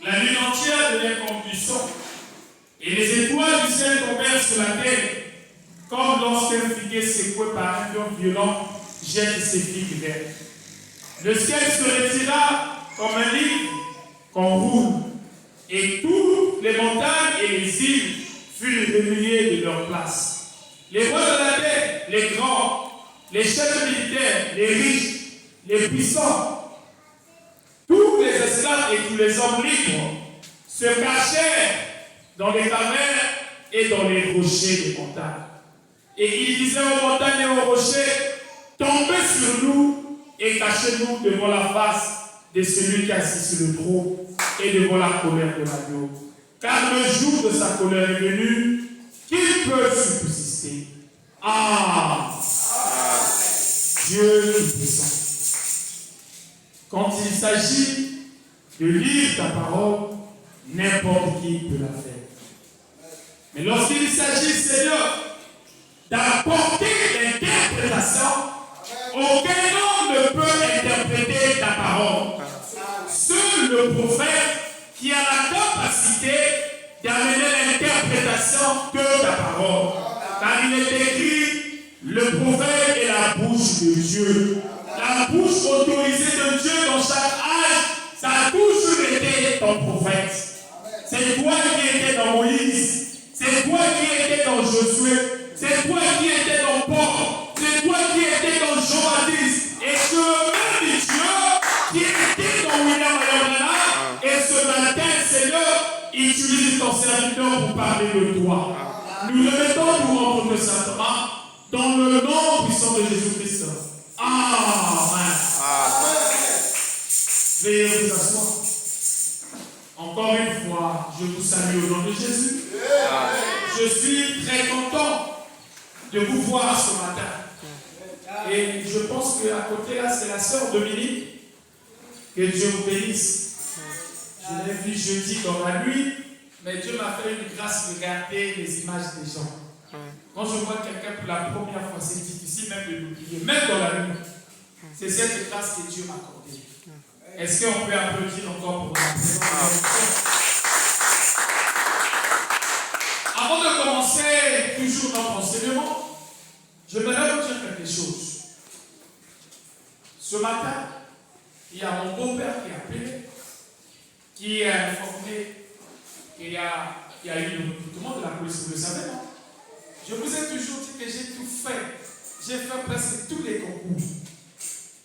La lune entière devient comme du sang. Et les étoiles du ciel tombèrent sur la terre, comme lorsqu'un figuier secoué par un vent violent jette ses figues vertes. Le ciel se retira comme un livre qu'on roule, et toutes les montagnes et les îles furent remuées de leur place. Les rois de la terre, les grands, les chefs militaires, les riches, les puissants, tous les esclaves et tous les hommes libres se cachèrent dans les cavernes et dans les rochers des montagnes. Et ils disaient aux montagnes et aux rochers, tombez sur nous et cachez-nous devant la face de celui qui est assis sur le trône et devant la colère de l'agneau. Car le jour de sa colère est venu, qu'il peut subsister. Ah! Dieu Tout-Puissant. Quand il s'agit de lire ta parole, n'importe qui peut la faire. Mais lorsqu'il s'agit, Seigneur, d'apporter l'interprétation, aucun homme ne peut interpréter ta parole. Seul le prophète qui a la capacité d'amener l'interprétation de ta parole. Car il est écrit, le prophète est la bouche de Dieu. La bouche autorisée de Dieu dans chaque âge, ça a toujours été ton prophète. C'est toi qui étais dans Moïse. C'est toi qui étais dans Josué. C'est toi qui étais dans Paul. C'est toi qui étais dans Jean-Baptiste. Et ce même Dieu qui était dans William Ayonana. Et ce matin, Seigneur, utilise ton serviteur pour parler de toi. Nous remettons pour rendre saintement dans le nom puissant de Jésus-Christ. Amen. Veuillez vous asseoir. Encore une fois, je vous salue au nom de Jésus. Je suis très content de vous voir ce matin. Et je pense qu'à côté là, c'est la sœur Dominique. Que Dieu vous bénisse. Je l'ai vu jeudi dans la nuit, mais Dieu m'a fait une grâce de garder les images des gens. Quand je vois quelqu'un pour la première fois, c'est difficile même de l'oublier, même dans la nuit. C'est cette grâce que Dieu m'a accordée. Est-ce qu'on peut applaudir encore pour la présence de Dieu? Avant de commencer toujours notre enseignement, j'aimerais vous dire quelque chose. Ce matin, il y a mon beau-père qui a appelé, qui a informé qu'il y a eu le recrutement de la police, vous le savez, non? Je vous ai toujours dit que j'ai tout fait. J'ai fait presque tous les concours.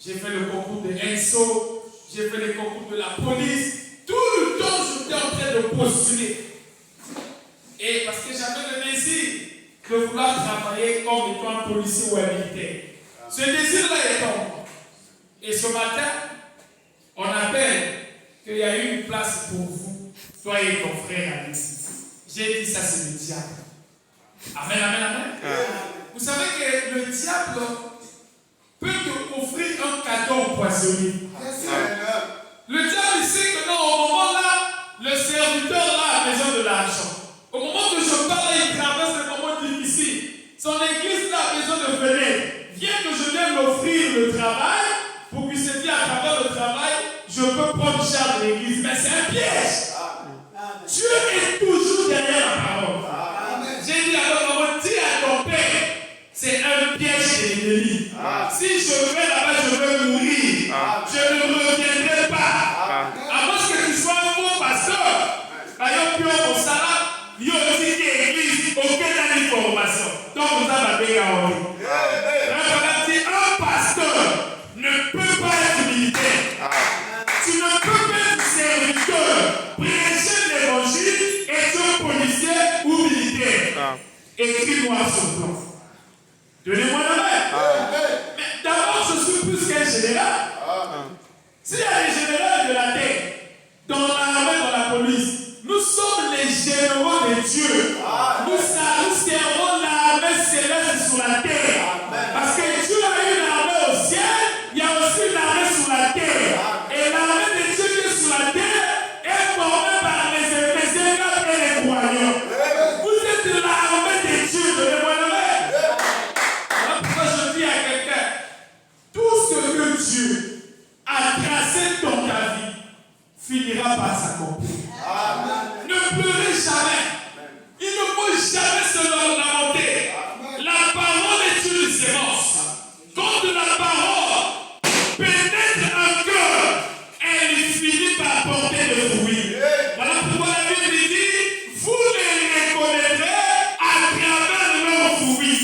J'ai fait le concours de ENSO, j'ai fait les concours de la police. Tout le temps, j'étais en train de postuler. Et parce que j'avais le désir de vouloir travailler comme étant un policier ou un militaire. Ce désir-là est tombé. Et ce matin, on appelle qu'il y a eu une place pour vous. Toi et ton frère à l'ici. J'ai dit ça, c'est le diable. Amen, amen, amen. Vous savez que le diable peut te offrir un cadeau empoisonné. Le diable sait que non, au moment là, le serviteur là a besoin de l'argent. Au moment que je parle, il traverse des moments difficiles. Son église là a besoin de venir. Viens que je vienne l'offrir le travail pour qu'il se dise à travers le travail, je peux prendre charge de l'église. Mais c'est un piège. Dieu est toujours derrière la parole. J'ai dit alors, maman, dis à ton père, c'est un piège de l'ennemi. Si je vais là-bas, je vais mourir. Je ne reviendrai pas. À moins que tu sois un bon pasteur. D'ailleurs, puis on s'arrête, il y a aussi des églises, aucune information. Donc, vous avez bien à un pasteur ne peut pas être militaire. Tu ne peux pas être serviteur, prêcher l'évangile, être policier ou militaire. Écris-moi ce plan. Donnez-moi la main. Mais d'abord, je suis plus qu'un général. S'il y a des généraux de la terre, dans l'armée, dans la police, nous sommes les généraux de Dieu. Nous servons l'armée céleste sur la terre. Parce que Dieu a une armée au ciel, il y a aussi une armée sur la terre. Et l'armée de Dieu qui est sur la terre est formée par les éphésiens et les croyants. Vous êtes l'armée de Dieu, donnez-moi la main. Voilà pourquoi je dis à quelqu'un, tout ce que Dieu a tracé ton finira par s'accomplir. Ne pleurez jamais. Il ne faut jamais se lamenter. La parole est une sémence. Quand la parole pénètre un cœur, elle finit par porter le fruit. Voilà pourquoi la Bible dit, vous les reconnaîtrez à travers leurs fruits.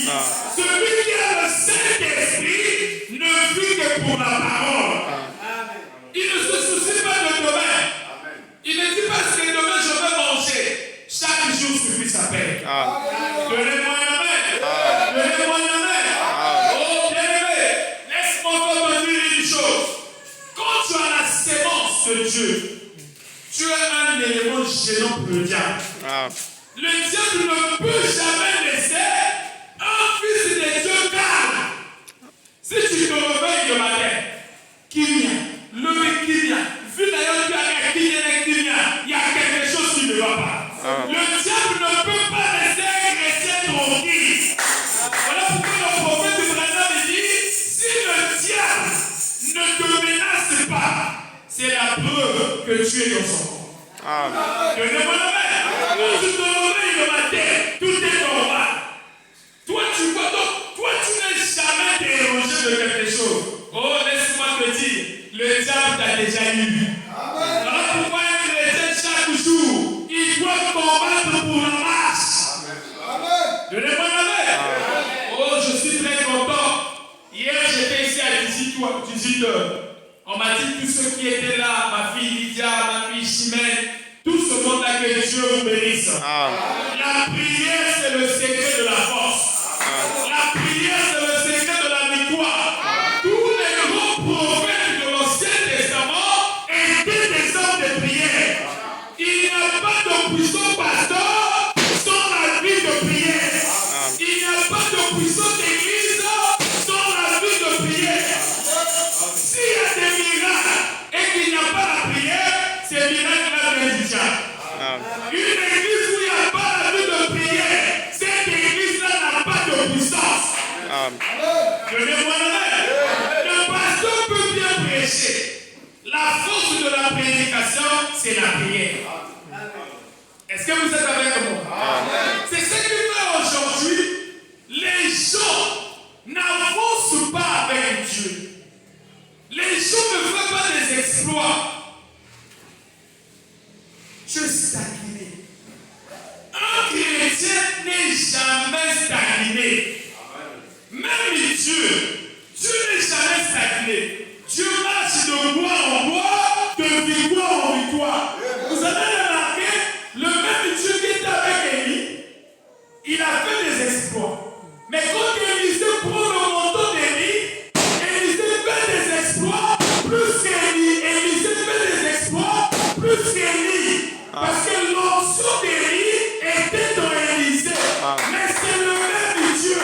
Celui qui a le Saint-Esprit ne vit que pour la parole. Il ne se soucie pas de demain. Il ne dit pas ce que demain je vais manger. Chaque jour suffit sa paix. Donnez-moi un amen. Donnez-moi un amen. Oh bien-aimé, laisse-moi te dire une chose. Quand tu as la sémence de Dieu, tu es un élément gênant pour le diable. Le diable ne peut jamais laisser un fils de Dieu calme. Si tu te réveilles le matin, qui vient, le qui vient, vu d'ailleurs qu'il y a quelque chose qui ne va pas. Le diable ne peut pas laisser un chrétien tranquille. Voilà pourquoi le prophète Ibrahim dit, si le diable ne te menace pas, c'est la preuve que tu es dans son corps. Donnez-moi la main. Quand tu te réveilles le matin, tout est normal. Toi, tu vois donc, toi, tu n'es jamais dérangé de quelque chose. Oh, laisse-moi te dire, le diable t'a déjà eu. Voilà pourquoi un chrétien, chaque jour, il doit combattre pour la marche. Donnez-moi la main. Oh, je suis très content. Hier, j'étais ici à 18h. On m'a dit tous ceux qui étaient là, ma fille Lydia, ma fille Chimène, tout ce monde-là, que Dieu vous bénisse. La prière, c'est le secret de la force. La prière, c'est le secret de la victoire. Tous les grands prophètes de l'Ancien Testament étaient des hommes de prière. Il n'y a pas de puissant pasteur sans la vie de prière. Il n'y a pas de puissante église sans la vie de prière. S'il y a des miracles et qu'il n'y a pas la prière, ces miracles-là viennent du diable. Une église où il n'y a pas la vie de prière, cette église-là n'a pas de puissance. Donnez-moi la main. Le pasteur peut bien prêcher. La force de la prédication, c'est la prière. Est-ce que vous êtes avec moi? C'est ce qui fait aujourd'hui, les gens n'avancent pas avec Dieu. Les gens ne font pas des exploits. Dieu stagné. Un chrétien n'est jamais stagné. Même Dieu n'est jamais stagné. Dieu marche de gloire en gloire, de victoire en victoire. Vous avez remarqué, le même Dieu qui était avec Élie, il a fait des exploits. Mais quand Élisée prend le manteau d'Élie, Élisée fait des exploits plus qu'Élie. Élisée fait des exploits plus qu'Élie. Parce que l'onction d'Élie était dans Élisée. Mais c'est le même Dieu.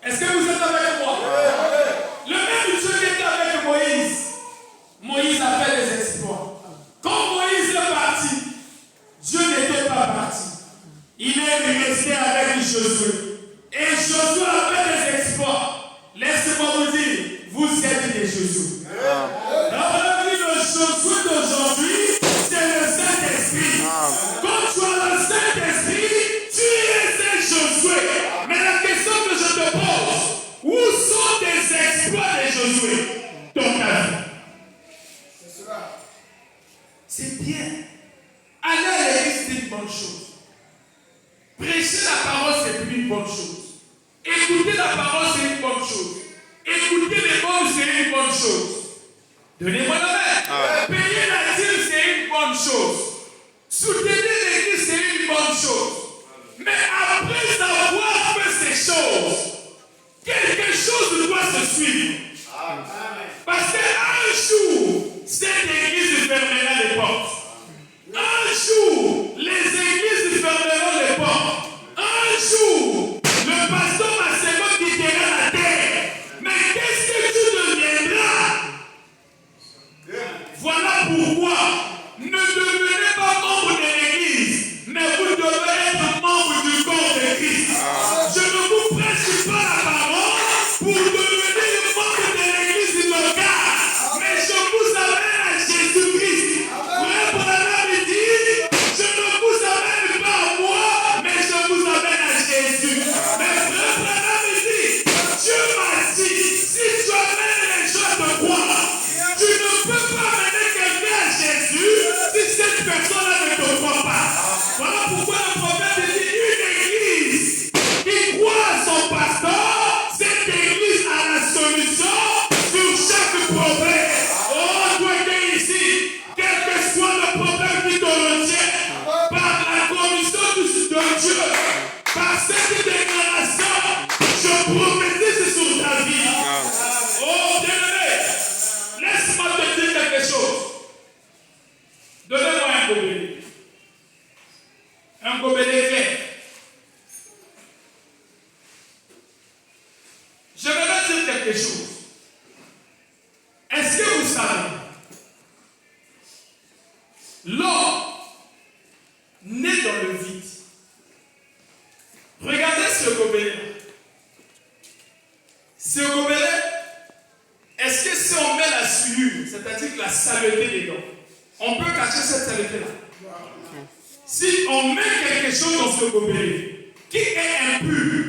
Est-ce que vous êtes avec moi? Le même Dieu qui était avec Moïse. Moïse a fait des exploits. Quand Moïse est parti, Dieu n'était pas parti. Il est resté avec Josué. Et Josué a fait des exploits. Laissez-moi vous dire, vous êtes des Josué. La vie de Josué d'aujourd'hui, c'est le Saint-Esprit. Quand tu as le Saint-Esprit, tu es un Josué. Mais la question que je te pose, où sont les exploits de Josué dans ta vie? C'est bien. Aller à l'église, c'est une bonne chose. Prêcher la parole, c'est une bonne chose. Écouter la parole, c'est une bonne chose. Écouter les bonnes, c'est une bonne chose. Donnez-moi la main. Payer la dîme, c'est une bonne chose. Soutenir l'église, c'est une bonne chose. Mais après avoir fait ces choses, quelque chose doit se suivre. Parce qu'un jour, cette église fermera les portes. Un jour, les églises fermeront les portes. Un jour, le pasteur Massimo quittera la terre. Mais qu'est-ce que tu deviendras? Voilà pourquoi ne devenez pas membre de l'église, mais vous devez être membre du corps de Christ. Je ne vous prêche L'homme né dans le vide. Regardez ce gobelet. Ce gobelet, est-ce que si on met la souillure, c'est-à-dire la saleté dedans, on peut cacher cette saleté-là? Si on met quelque chose dans ce gobelet qui est impur,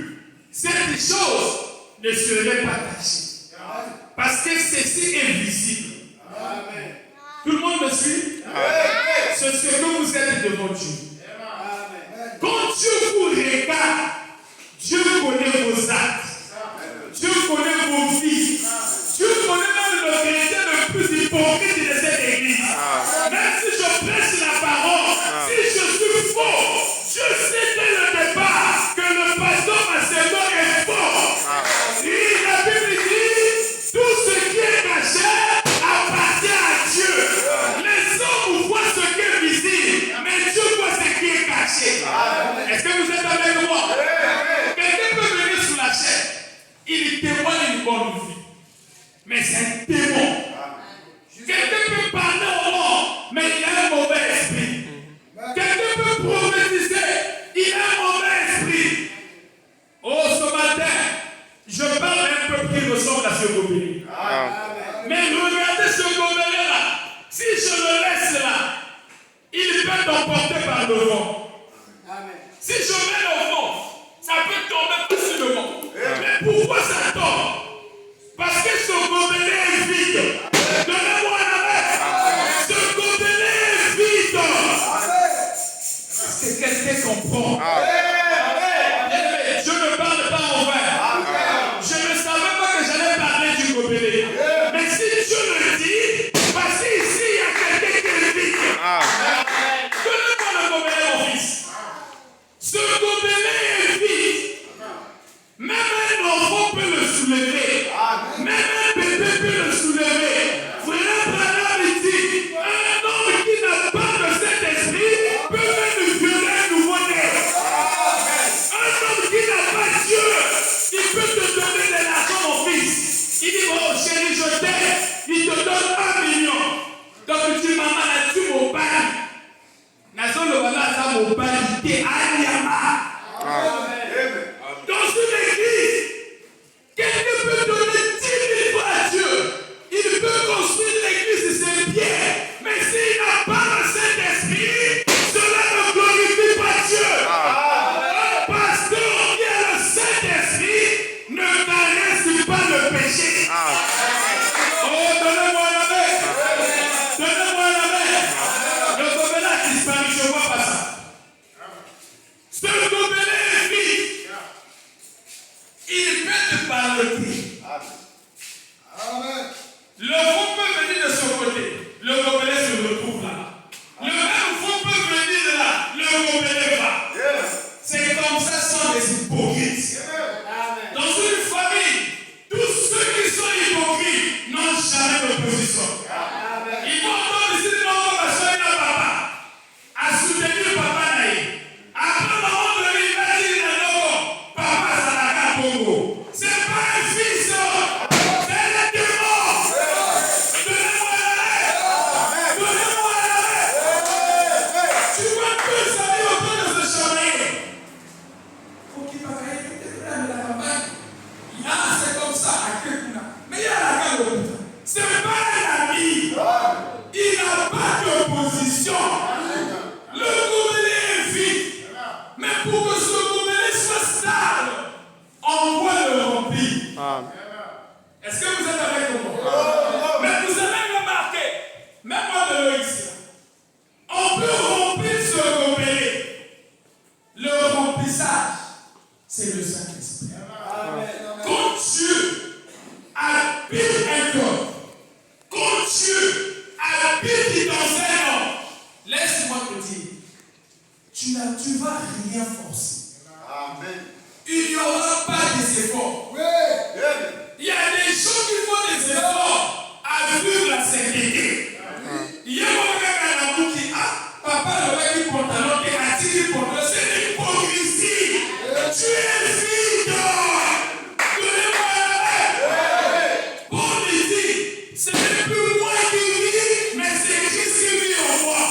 cette chose ne serait pas cachée. Parce que ceci est visible. Amen. Tout le monde me suit? C'est ce que vous êtes devant Dieu. Amen. Quand Dieu vous regarde, Dieu connaît vos actes. Dieu connaît vos vies. Dieu connaît même le chrétien le plus hypocrite de cette église. Même si je prêche la parole, si je suis faux, je sais dès le départ que le pasteur Macédon est faux. Et la Bible dit, tout ce qui est caché appartient à Dieu. Les hommes voient ce qui est visible, mais Dieu voit ce qui est caché. Est-ce que vous êtes avec moi? Quelqu'un peut venir sous la chair. Il témoigne une bonne vie. Mais c'est un démon. Quelqu'un peut parler au monde, mais il a un mauvais esprit. Quelqu'un peut prophétiser, il a un mauvais esprit. Oh, ce matin, je parle un peu qui ressemble à ce gobelet. Mais regardez ce gobelet-là. Si je le laisse là, il peut t'emporter par le vent. Si je mets le vent, ça peut tomber facilement. Mais pourquoi ça tombe? Parce que ce gobelet est vide. Donnez-moi la main. Ce gobelet est vide. Est-ce que quelqu'un comprend? Je ne parle pas en vain. Je ne savais pas que j'allais parler du gobelet. Mais si Dieu le dit, parce qu'ici il y a quelqu'un qui est vide. Donnez-moi le gobelet, mon fils. Ce gobelet est vide. Même un enfant peut le soulever. Même un bébé peut le soulever. Frère Branham dit, un homme qui n'a pas de cet esprit peut même violer un nouveau-né. Un homme qui n'a pas Dieu, il peut te donner de l'argent, mon fils. Il dit, oh chérie, je t'aime. Il te donne 1 million. Donc tu dis, maman, là, tu m'as pas. Nazo le voilà, ça m'a pas dit, Aliyama. Dans une église, quelqu'un peut donner 10 000 fois à Dieu. Il peut construire l'église de ses pierres. Mais s'il n'a pas le Saint-Esprit, cela ne glorifie pas Dieu. Un pasteur qui a le Saint-Esprit ne caresse pas le péché. Oh, donnez-moi la main. Donnez-moi la main. Le gobelet a disparu, je ne vois pas ça. Ce gobelet est vide. Il peut te parler. Le fond peut venir de ce côté. Le gobelet se retrouve là. Le même fond peut venir de là. Le gobelet va. C'est comme ça sont des hypocrites. Dans une famille, tous ceux qui sont hypocrites n'ont jamais d'opposition. Ils vont entendre ici non, parce qu'il y a papa. À soutenir papa naïe. Après maman de l'université de Nogo, papa Zalaka Bongo. C'est pas un fils, c'est le démon. Donnez-moi la main. Donnez-moi la main. Tu vois que ça dit au point de se chamailler. Faut qu'il va faire la campagne. C'est comme ça à Kekuna. Mais il y a la campagne. C'est pas un ami. Il n'a pas d'opposition. Le gobelet est vide. Mais pour que ce gobelet soit stable, on doit le remplir. Est-ce que vous êtes avec moi? Mais vous avez remarqué, même moi de l'eau ici, on peut remplir ce gobelet. Le remplissage, c'est le Saint-Esprit. Quand Dieu habite un corps, quand Dieu habite dans un homme, laisse-moi te dire, tu ne vas rien forcer. Il n'y aura pas des efforts. Il y a des gens qui font des efforts à vivre la sainteté. Il y a un gars à la boucle qui a papa le mec qui pantalon qui a tiré pour le c'est l'hypocrisie. Tu es vide. Donnez-moi la main. Paul dit, ce n'est plus moi qui vis, mais c'est Christ qui vit en moi.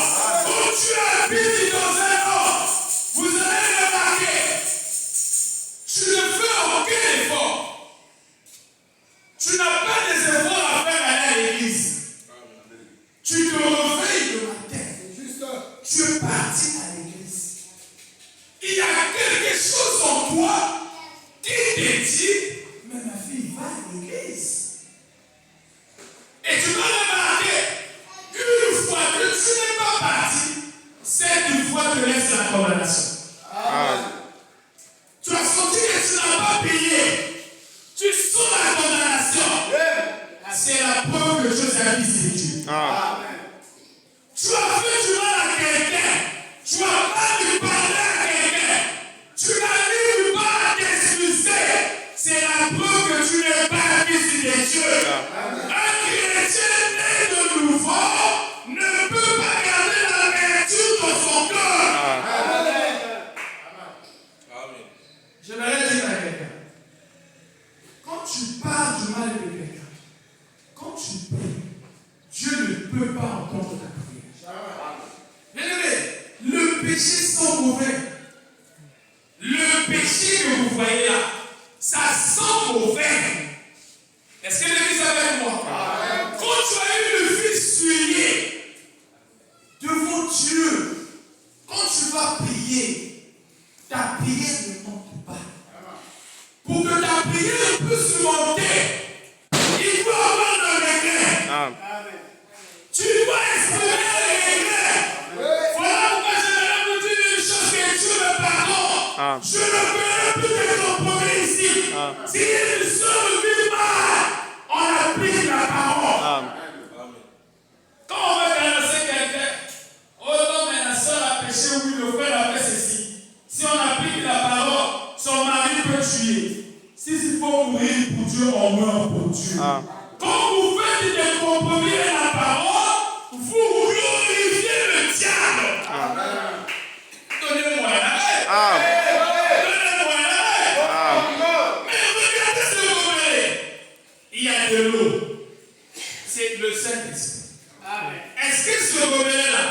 que tu n'es pas parti, cette fois te laisse la condamnation. Tu as senti que tu n'as pas payé. Tu sens la condamnation. C'est la preuve que Dieu t'a dit c'est Dieu. Tu as fait du mal à quelqu'un. Tu as mal parlé à quelqu'un. Tu n'arrives pas à t'excuser. C'est la preuve que tu n'es pas un fils de Dieu. Un chrétien né de nouveau ne peut pas garder la vertu dans son cœur. J'aimerais dire à quelqu'un, quand tu parles du mal de quelqu'un, quand tu pries, Dieu ne peut pas entendre ta prière. Bien-aimé, le péché sent mauvais. Le péché que vous voyez là, ça sent mauvais. Est-ce que l'Église est avec moi? Quand tu as eu le fils souillé devant Dieu, quand tu vas prier, ta prière ne monte pas. Pour que ta prière puisse monter, il faut avoir le regret. Tu dois exprimer le regret. Voilà pourquoi j'aimerais vous dire une chose, que Dieu me pardonne. Je ne peux plus te compromis ici. Si une soeur vit mal, on applique la parole. Quand on veut canaliser quelqu'un, oh non, mais la soeur a péché, oui, le frère a fait ceci. Si on applique la parole, son mari peut tuer. S'il faut mourir pour Dieu, on meurt pour Dieu. Quand vous faites des compromis à la parole, vous glorifiez le diable. Donnez-moi la main. Donnez-moi la main. Mais regardez ce gobelet. Il y a de l'eau. C'est le Saint-Esprit. Est-ce que ce gobelet-là,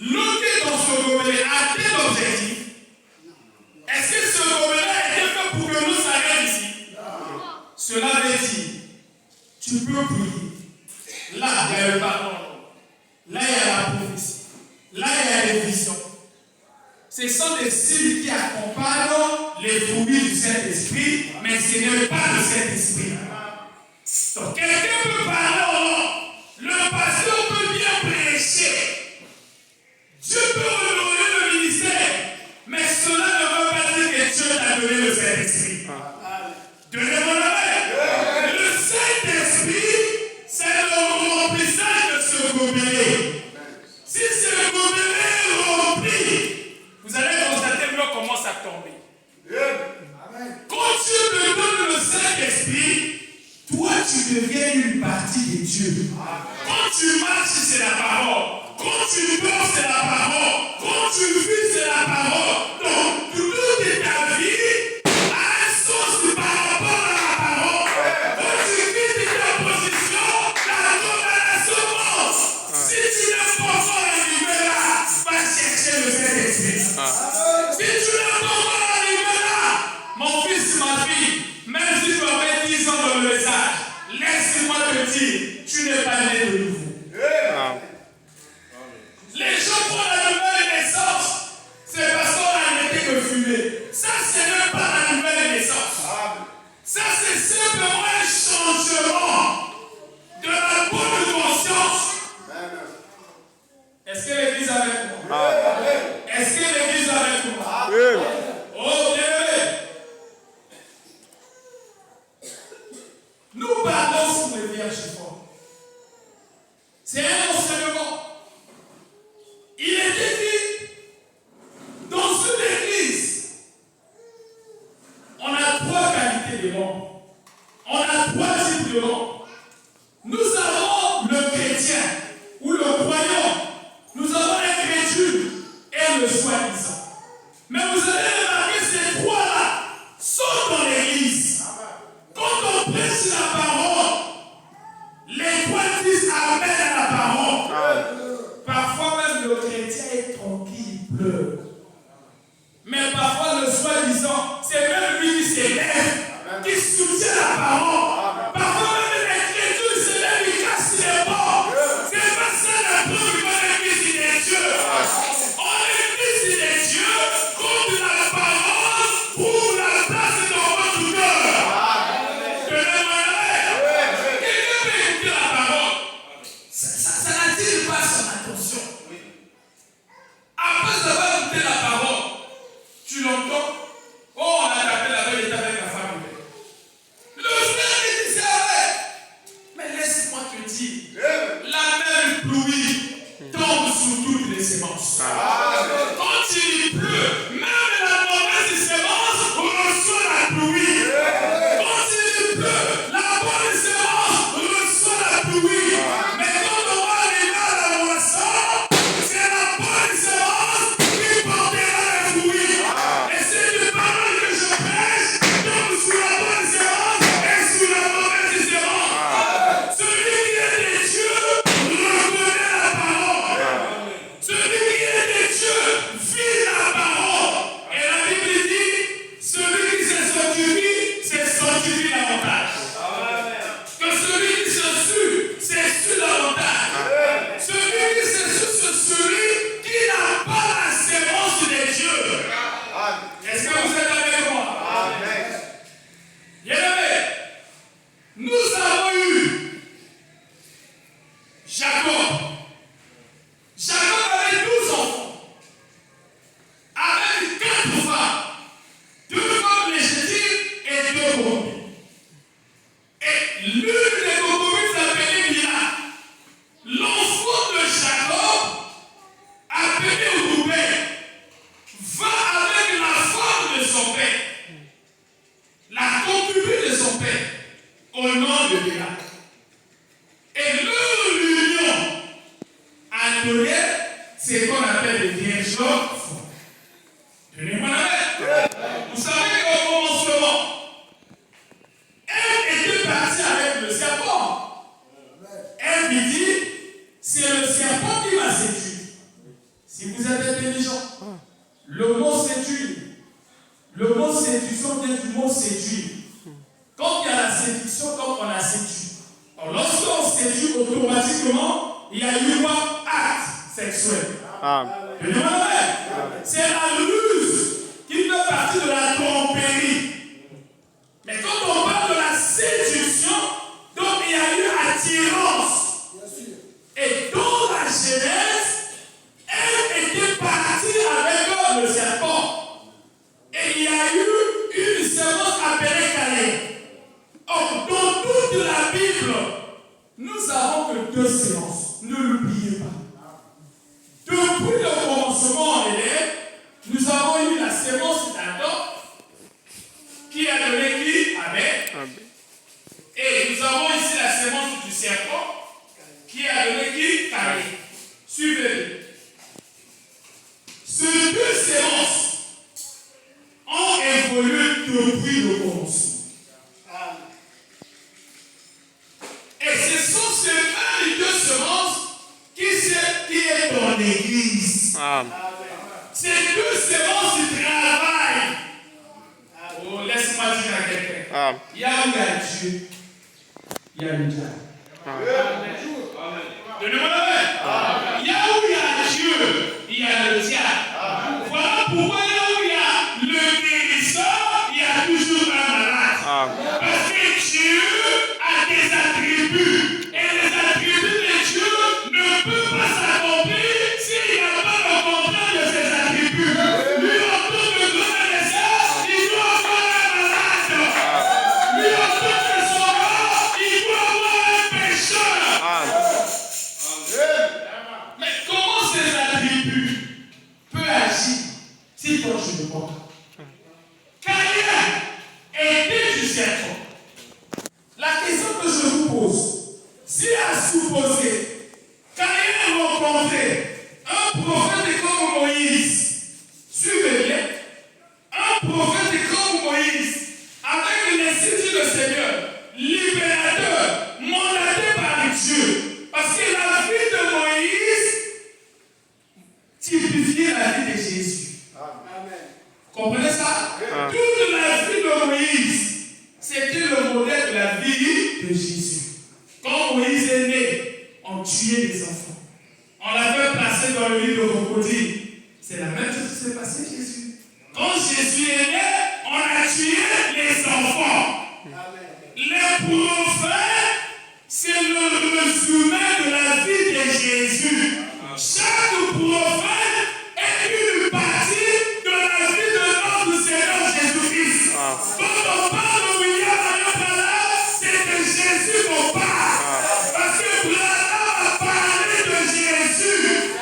l'eau qui est dans ce gobelet a quel objectif? Est-ce que ce gobelet a été fait pour que nous s'arrêtions ici? Cela veut dire, tu peux prier. Là, il y a le pardon. Là, il y a la prophétie. Là, il y a les visions. Ce sont des signes qui accompagnent les fruits du Saint-Esprit, mais ce n'est pas le Saint-Esprit. Donc, quelqu'un peut parler au nom. Le pasteur peut bien prêcher. Dieu peut honorer le ministère, mais cela ne veut pas dire que Dieu t'a donné le Saint-Esprit. Donnez-moi la main. Le Saint-Esprit, c'est le remplissage de ce gobelet. Si ce gobelet est rempli, vous allez constater que l'eau commence à tomber. Quand Dieu te donne le Saint-Esprit, toi tu deviens une partie de Dieu. Quand tu marches, c'est la parole. Quand tu dors, c'est la parole. Quand tu vis, c'est la parole. Donc, toute ta vie a un sens par rapport à la parole. Quand tu quittes ta position, la condamnation commence. Si tu n'es pas encore arrivé là, va chercher le Saint-Esprit. Si tu n'es pas encore arrivé là, mon fils, ma fille, même si tu avais 10 ans dans le message, laisse-moi te dire, tu n'es pas né de nouveau. Les gens font la nouvelle naissance, c'est parce qu'on a arrêté de fumer. Ça, ce n'est pas la nouvelle naissance. Ça, c'est simplement un changement de la bonne conscience. Est-ce que l'Église est avec moi? Est-ce que l'Église est avec moi? Oh, bien. Nous parlons sur les vierges fortes. C'est un enseignement. Il était dit, dans une église, on a 3 qualités de membres. On a 3 types de membres. Nous avons le chrétien ou le croyant. Nous avons l'incrédule et le soi-disant. Mais vous allez remarquer ces 3-là sont dans l'église. Quand on prêche la parole, les 3 disent amen à la parole. Parfois même le chrétien est tranquille, il pleure. Mais parfois le soi-disant, c'est même lui qui s'élève, qui soutient la parole. Parfois même l'incrédule s'élève, il casse les bords. C'est pas ça la preuve qu'on est fils de Dieu. On est fils de Dieu, comme la parole pour la place dans votre cœur. Quelqu'un peut écouter la parole. Ça n'attire pas sur toutes les semences. Quand il pleut, même la mauvaise semence reçoit la pluie. Quand il pleut, la bonne semence reçoit la pluie. Mais quand on va arriver à la moisson, c'est la bonne semence qui portera les fruits. Et c'est une parole que je prêche, donc sur la bonne semence et sur la mauvaise semence. Celui qui est de Dieu reconnaît la parole. Celui qui est de Dieu vit la parole. Et la Bible dit, celui qui se sanctifie davantage. Que celui qui se sue, c'est davantage. Celui qui se sue, c'est celui qui n'a pas la sémence de Dieu. Est-ce que vous êtes avec moi? Bien aimé, nous avons eu Jacob. Jacob avait 12 enfants, avec 4 femmes, 2 femmes légitimes et 2 concubines. Et l'une des concubines s'appelait Bila. L'enfant de Jacob, appelé Rouben, va avec la femme de son père, la concubine de son père, au nom de Bila. Et leur union a donné ce qu'on appelle le vierge fort. Tenez-moi la main. Vous savez qu'au commencement, elle était partie avec le serpent. Elle lui dit, c'est le serpent qui m'a séduit. Si vous êtes intelligent, le mot séduire, le mot séduction vient du mot séduire. Quand il y a la séduction, comme on a séduit. Alors lorsqu'on séduit automatiquement, il y a eu quoi? Acte sexuel. C'est la ruse qui fait partie de la tromperie. Mais quand on parle de la séduction, donc il y a eu attirance. Et dans la Genèse, elle était partie avec le serpent. Et il y a eu une sémence appelée Calais. Or, dans toute la Bible, nous avons que 2 sémences. Ne l'oubliez pas. Depuis le commencement en Éden, nous avons eu la sémence d'Adam qui a donné qui? Abel. Et nous avons ici la sémence du serpent qui a donné qui? Caïn. Suivez-le. Ces 2 sémences ont évolué depuis le commencement. Et ce sont ces mêmes 2 semences qui est dans l'église. Ces 2 semences travaillent. Oh, laisse-moi dire à quelqu'un. Il y a où il y a Dieu, il y a le diable. Donnez-moi la main. Il y a où il y a Dieu, il y a le diable. Voilà pourquoi il y a où il y a le guérisseur, il y a toujours un malade. Parce que Dieu a des attributs. Et les attributs de Dieu ne peuvent pas s'accomplir s'il n'y a pas le contraire de ses attributs. Lui, autour de connaissance, il doit avoir un malade. Lui, autour de son corps, il doit avoir un pécheur. Mais comment ces attributs peuvent agir si toi tu ne vois pas? Caïn était du serpent. La question que je vous pose, si à supposer Caïn rencontrait un prophète comme Moïse, suivez bien, un prophète comme Moïse, avec l'institut du Seigneur, libérateur, mandaté par Dieu, parce que la vie de Moïse typifiait la vie de Jésus. Amen. Comprenez ça? Toute la vie de Moïse, c'était le modèle de la vie de Jésus. Quand Moïse est né, on tuait les enfants. On l'avait placé dans le lit de crocodile. C'est la même chose qui s'est passée Jésus. Quand Jésus est né, on a tué les enfants. Amen. Les prophètes, c'est le résumé de la vie de Jésus. Chaque prophète est une partie de la vie de notre Seigneur Jésus-Christ. Quand on parle de William Ayopala, c'est de Jésus qu'on parle. Parce que Branham a parlé de Jésus.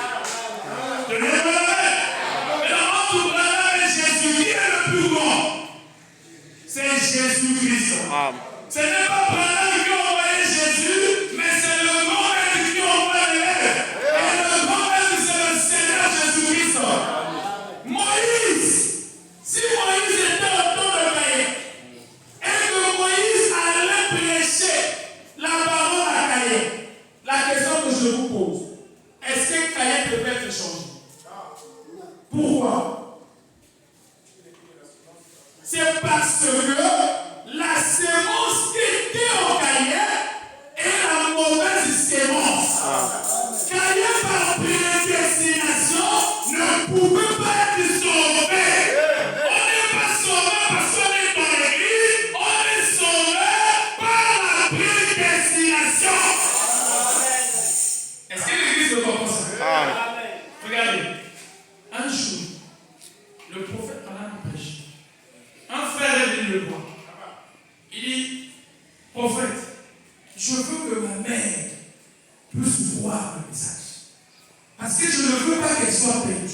Parce que je ne veux pas qu'elle soit perdue.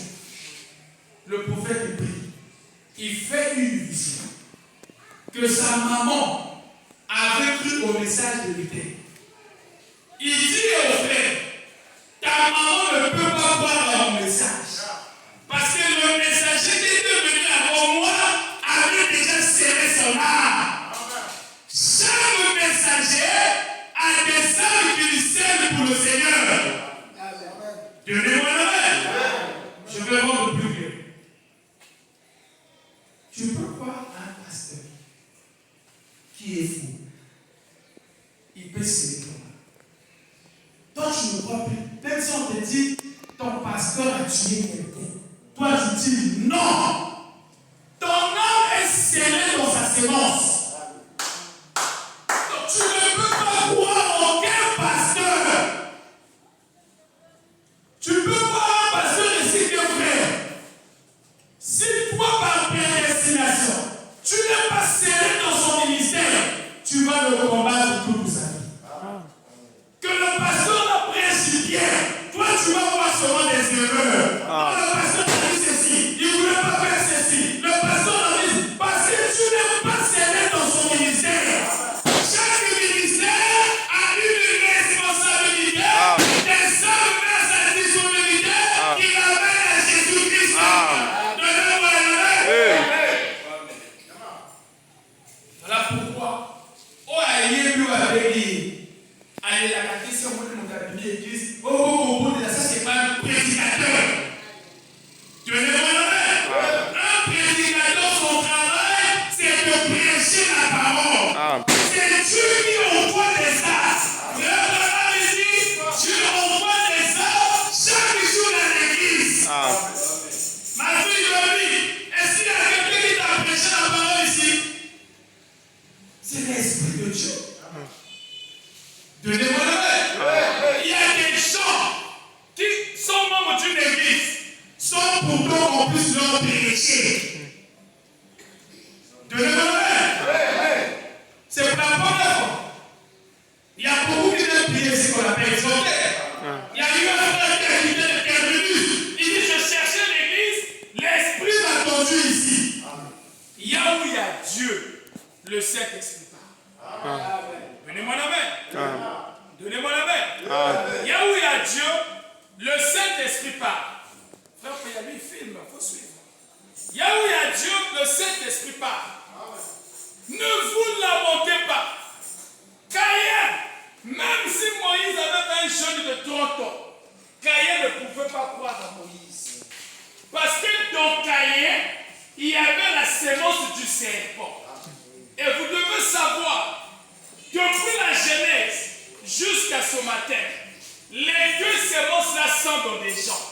Le prophète prie. Il fait une vision. Que sa maman avait cru au message de l'Éternel. Il dit au frère, ta maman ne peut pas voir mon message. Parce que le messager qui était venu avant moi avait déjà serré son âme. Chaque messager a des âmes qui lui servent pour le Seigneur. Donnez-moi la main. Je vais rendre plus clair. Tu peux voir un pasteur qui est fou. Il peut se répondre. Toi, tu ne crois plus. Même si on te dit, ton pasteur a tué quelqu'un. Toi, tu dis non. Ton âme est scellée dans sa sémence. Donc, tu ne peux pas croire aucun pasteur. Tu peux voir un pasteur ici que frère. Si toi, par prédestination, tu n'es pas scellé dans son ministère, tu vas le combattre toute sa vie. Que le pasteur la prêche bien, toi, tu vas voir seulement des erreurs. Le pasteur a dit ceci, il ne voulait pas faire ceci. Le pasteur a dit, parce que tu n'es pas scellé dans son ministère. Chaque ministère a une responsabilité, des hommes vers sa disponibilité qui l'amène à Jésus-Christ. Voilà pourquoi, oh, aïe, avait dit, allez, la question, l'église, ça c'est pas un prédicateur. Donnez-moi la main. Un prédicateur, son travail, c'est de prêcher la parole. C'est Dieu qui envoie des âmes. Dieu envoie des âmes chaque jour dans l'église. Ma fille de vie, est-ce qu'il y a quelqu'un qui t'a prêché la parole ici? C'est l'Esprit de Dieu. Donnez-moi la main. Il y a des gens qui sont membres d'une église sans pourtant qu'on puisse leur prêcher. Donnez-moi la main. C'est pour la première fois. Il y a beaucoup qui viennent prier ce qu'on appelle exhorter. Il y a eu un frère qui a quitté le terminus. Il dit, je cherchais l'église, l'Esprit m'a conduit ici. Il y a où il y a Dieu, le Saint-Esprit parle. Donnez-moi la main. Donnez-moi la main. Il y a où il y a Dieu, le Saint-Esprit parle. Frère, il y a lui, il filme, il faut suivre. Il y a où il y a Dieu, le Saint-Esprit parle. Ne vous lamentez pas. Caïn, même si Moïse avait un jeune de 30 ans, Caïn ne pouvait pas croire à Moïse. Parce que dans Caïn, il y avait la sémence du serpent. Et vous devez savoir, depuis la Genèse jusqu'à ce matin, les deux sémences-là sont dans des gens.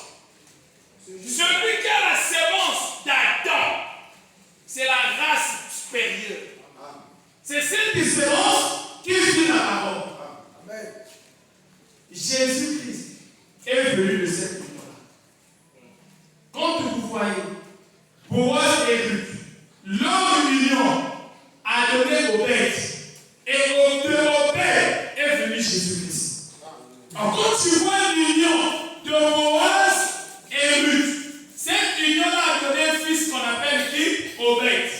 Celui qui a la sémence d'Adam, c'est la race supérieure. C'est cette différence qui vit la parole. Jésus-Christ est venu de cette manière. Quand vous voyez Boaz et Ruth, leur union a donné aux bêtes. Et au Père est venu Jésus-Christ. Alors quand tu vois l'union de Boaz et Ruth, cette union-là a donné un fils qu'on appelle qui? Obed.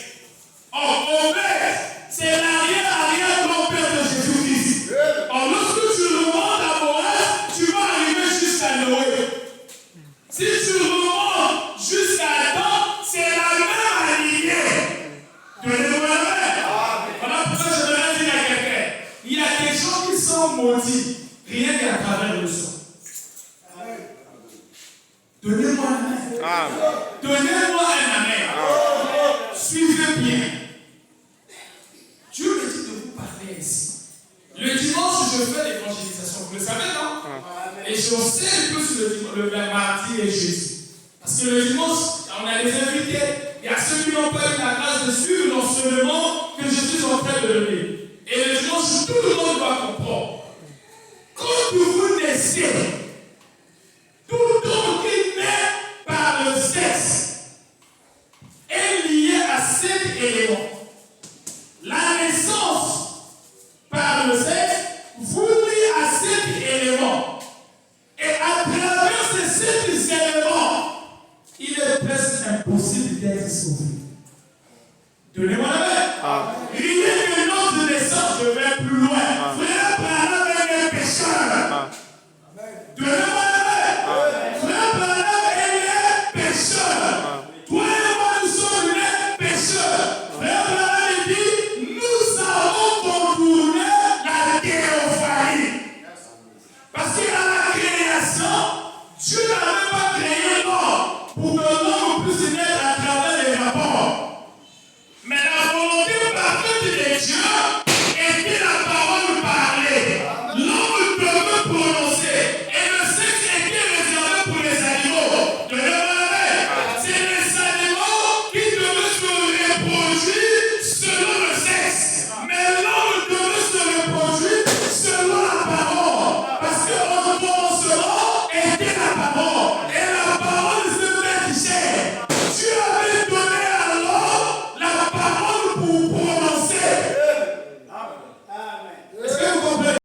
Or, Obed, c'est l'arrière-grand-père de Jésus-Christ. Or, lorsque tu remontes à Boaz, tu vas arriver jusqu'à Noé. Si tu remontes jusqu'à Adam, c'est la même alignée. Donnez-moi la main. Voilà pourquoi je vais dire à quelqu'un. Il y a des gens qui sont maudits, rien qu'à travers le sang. Donnez-moi la main. Donnez-moi un amen. Suivez bien. Dieu me dit de vous parler ici. Le dimanche, je fais l'évangélisation. Vous le savez, non? Et je sais un peu sur le mardi et jeudi. Parce que le dimanche, on a des invités. Il y a ceux qui n'ont pas eu la grâce de suivre l'enseignement que je suis en train de donner. Et le dimanche, tout le monde doit comprendre. Quand vous naissez, tout don qui naît par le sexe est lié à cet élément. La naissance par le sexe vous lie à cet élément. Et à travers ces impossible d'être sauvé. Donnez-moi la main. L'idée que notre naissance, je vais plus loin.